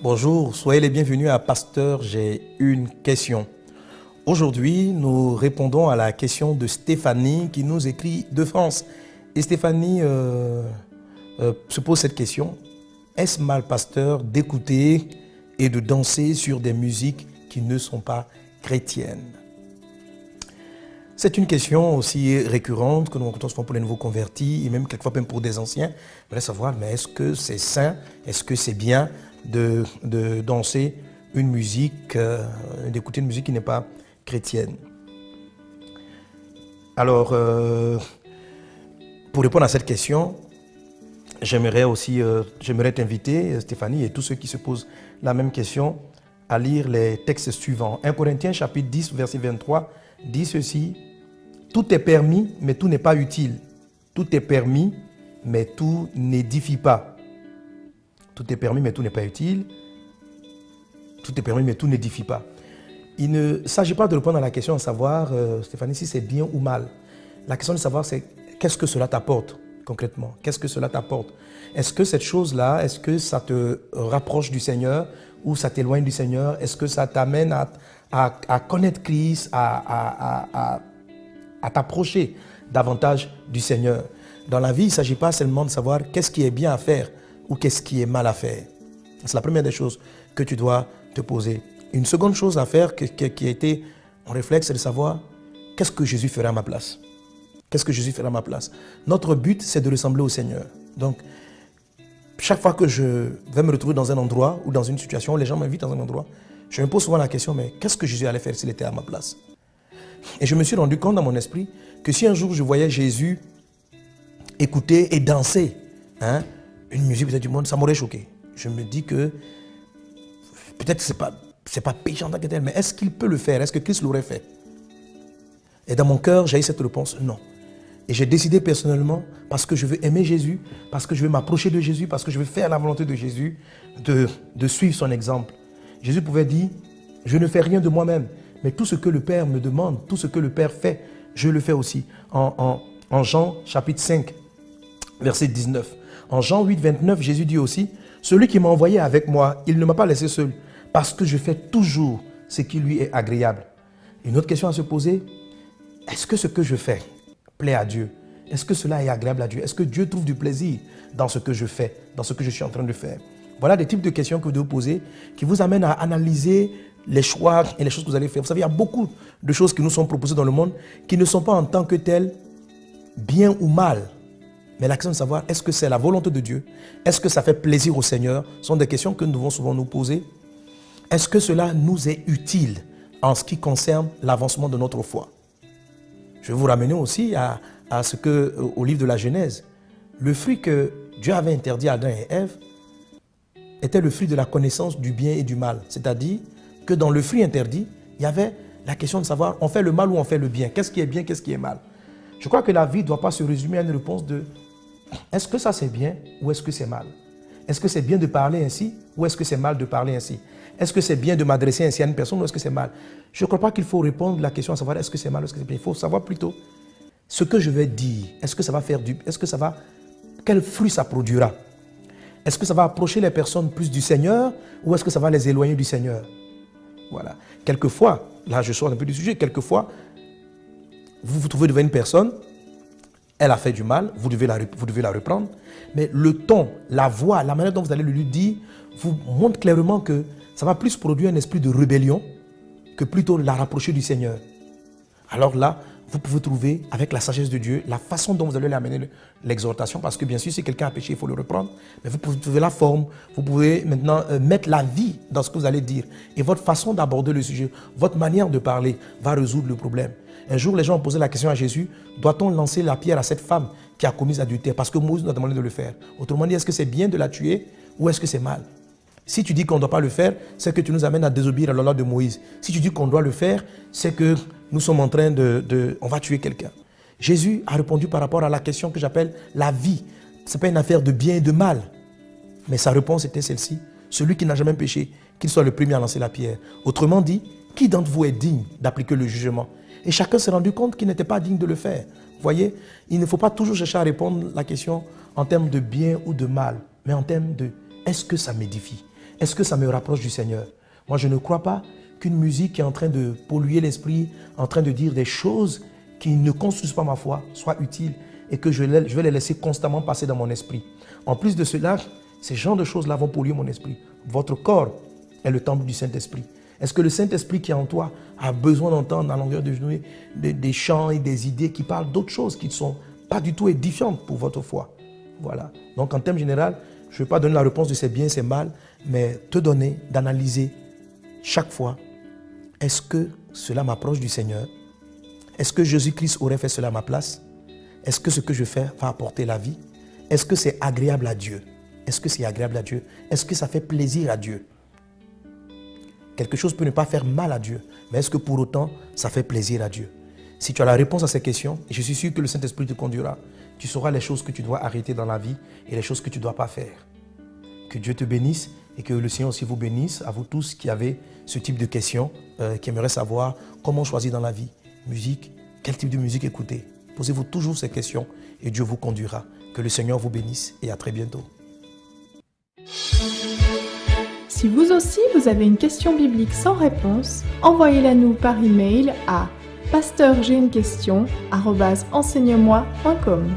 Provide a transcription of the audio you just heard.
Bonjour, soyez les bienvenus à Pasteur, j'ai une question. Aujourd'hui, nous répondons à la question de Stéphanie qui nous écrit de France. Et Stéphanie se pose cette question. Est-ce mal, pasteur, d'écouter et de danser sur des musiques qui ne sont pas chrétiennes? C'est une question aussi récurrente que nous rencontrons souvent pour les nouveaux convertis et même quelquefois même pour des anciens. Je voudrais savoir, mais est-ce que c'est sain? Est-ce que c'est bien de danser une musique, d'écouter une musique qui n'est pas chrétienne? Alors, pour répondre à cette question, j'aimerais t'inviter, Stéphanie, et tous ceux qui se posent la même question, à lire les textes suivants. 1 Corinthiens chapitre 10, verset 23, dit ceci: tout est permis, mais tout n'est pas utile. Tout est permis, mais tout n'édifie pas. Tout est permis, mais tout n'est pas utile. Tout est permis, mais tout n'édifie pas. Il ne s'agit pas de répondre à la question de savoir, Stéphanie, si c'est bien ou mal. La question de savoir, c'est qu'est-ce que cela t'apporte concrètement? Qu'est-ce que cela t'apporte? Est-ce que cette chose-là, est-ce que ça te rapproche du Seigneur ou ça t'éloigne du Seigneur? Est-ce que ça t'amène à connaître Christ, à t'approcher davantage du Seigneur? Dans la vie, il ne s'agit pas seulement de savoir qu'est-ce qui est bien à faire ou qu'est-ce qui est mal à faire. C'est la première des choses que tu dois te poser. Une seconde chose à faire qui a été en réflexe, c'est de savoir qu'est-ce que Jésus ferait à ma place. Qu'est-ce que Jésus ferait à ma place? Notre but, c'est de ressembler au Seigneur. Donc, chaque fois que je vais me retrouver dans un endroit ou dans une situation où les gens m'invitent dans un endroit, je me pose souvent la question, mais qu'est-ce que Jésus allait faire s'il était à ma place? Et je me suis rendu compte dans mon esprit que si un jour je voyais Jésus écouter et danser une musique peut-être du monde, ça m'aurait choqué. Je me dis que peut-être que c'est pas péché en tant que tel, mais est-ce qu'il peut le faire? Est-ce que Christ l'aurait fait? Et dans mon cœur, j'ai eu cette réponse, non. Et j'ai décidé personnellement, parce que je veux aimer Jésus, parce que je veux m'approcher de Jésus, parce que je veux faire la volonté de Jésus, de suivre son exemple. Jésus pouvait dire, je ne fais rien de moi-même, mais tout ce que le Père me demande, tout ce que le Père fait, je le fais aussi. En Jean chapitre 5, verset 19. En Jean 8, 29, Jésus dit aussi, celui qui m'a envoyé avec moi, il ne m'a pas laissé seul, parce que je fais toujours ce qui lui est agréable. Une autre question à se poser, est-ce que ce que je fais plaît à Dieu? Est-ce que cela est agréable à Dieu? Est-ce que Dieu trouve du plaisir dans ce que je fais, dans ce que je suis en train de faire? Voilà des types de questions que vous devez poser qui vous amènent à analyser les choix et les choses que vous allez faire. Vous savez, il y a beaucoup de choses qui nous sont proposées dans le monde qui ne sont pas en tant que telles bien ou mal. Mais la question de savoir, est-ce que c'est la volonté de Dieu? Est-ce que ça fait plaisir au Seigneur? Ce sont des questions que nous devons souvent nous poser. Est-ce que cela nous est utile en ce qui concerne l'avancement de notre foi? Je vais vous ramener aussi au livre de la Genèse. Le fruit que Dieu avait interdit à Adam et Ève était le fruit de la connaissance du bien et du mal. C'est-à-dire que dans le fruit interdit, il y avait la question de savoir, on fait le mal ou on fait le bien? Qu'est-ce qui est bien, qu'est-ce qui est mal? Je crois que la vie ne doit pas se résumer à une réponse de est-ce que ça c'est bien ou est-ce que c'est mal? Est-ce que c'est bien de parler ainsi ou est-ce que c'est mal de parler ainsi? Est-ce que c'est bien de m'adresser ainsi à une personne ou est-ce que c'est mal? Je ne crois pas qu'il faut répondre à la question à savoir est-ce que c'est mal ou est-ce que c'est bien. Il faut savoir plutôt ce que je vais dire. Est-ce que ça va faire quel fruit ça produira? Est-ce que ça va approcher les personnes plus du Seigneur ou est-ce que ça va les éloigner du Seigneur? Voilà. Quelquefois, là je sors un peu du sujet, quelquefois, vous vous trouvez devant une personne, elle a fait du mal, vous devez la reprendre, mais le ton, la voix, la manière dont vous allez le lui dire, vous montre clairement que ça va plus produire un esprit de rébellion que plutôt la rapprocher du Seigneur. Alors là, vous pouvez trouver, avec la sagesse de Dieu, la façon dont vous allez lui amener l'exhortation, parce que bien sûr, si quelqu'un a péché, il faut le reprendre, mais vous pouvez trouver la forme, vous pouvez maintenant mettre la vie dans ce que vous allez dire. Et votre façon d'aborder le sujet, votre manière de parler va résoudre le problème. Un jour, les gens ont posé la question à Jésus, doit-on lancer la pierre à cette femme qui a commis adultère? Parce que Moïse nous a demandé de le faire. Autrement dit, est-ce que c'est bien de la tuer ou est-ce que c'est mal? Si tu dis qu'on ne doit pas le faire, c'est que tu nous amènes à désobéir à la loi de Moïse. Si tu dis qu'on doit le faire, c'est que nous sommes en train on va tuer quelqu'un. Jésus a répondu par rapport à la question que j'appelle la vie. Ce n'est pas une affaire de bien et de mal. Mais sa réponse était celle-ci. Celui qui n'a jamais péché, qu'il soit le premier à lancer la pierre. Autrement dit, qui d'entre vous est digne d'appliquer le jugement? Et chacun s'est rendu compte qu'il n'était pas digne de le faire. Vous voyez, il ne faut pas toujours chercher à répondre à la question en termes de bien ou de mal, mais en termes de est-ce que ça m'édifie? Est-ce que ça me rapproche du Seigneur? Moi, je ne crois pas qu'une musique qui est en train de polluer l'esprit, en train de dire des choses qui ne construisent pas ma foi, soit utile et que je vais les laisser constamment passer dans mon esprit. En plus de cela, ces genres de choses-là vont polluer mon esprit. Votre corps est le temple du Saint-Esprit. Est-ce que le Saint-Esprit qui est en toi a besoin d'entendre à longueur de journée des chants et des idées qui parlent d'autres choses qui ne sont pas du tout édifiantes pour votre foi? Voilà. Donc en termes général, je ne vais pas donner la réponse de c'est bien, c'est mal, mais te donner, d'analyser chaque fois, est-ce que cela m'approche du Seigneur? Est-ce que Jésus-Christ aurait fait cela à ma place? Est-ce que ce que je fais va apporter la vie? Est-ce que c'est agréable à Dieu? Est-ce que c'est agréable à Dieu? Est-ce que ça fait plaisir à Dieu? Quelque chose peut ne pas faire mal à Dieu, mais est-ce que pour autant, ça fait plaisir à Dieu? Si tu as la réponse à ces questions, et je suis sûr que le Saint-Esprit te conduira, tu sauras les choses que tu dois arrêter dans la vie et les choses que tu ne dois pas faire. Que Dieu te bénisse et que le Seigneur aussi vous bénisse, à vous tous qui avez ce type de questions, qui aimeraient savoir comment choisir dans la vie. Musique, quel type de musique écouter? Posez-vous toujours ces questions et Dieu vous conduira. Que le Seigneur vous bénisse et à très bientôt. Si vous aussi vous avez une question biblique sans réponse, envoyez-la nous par email à pasteurj'ainequestion@enseigne-moi.com.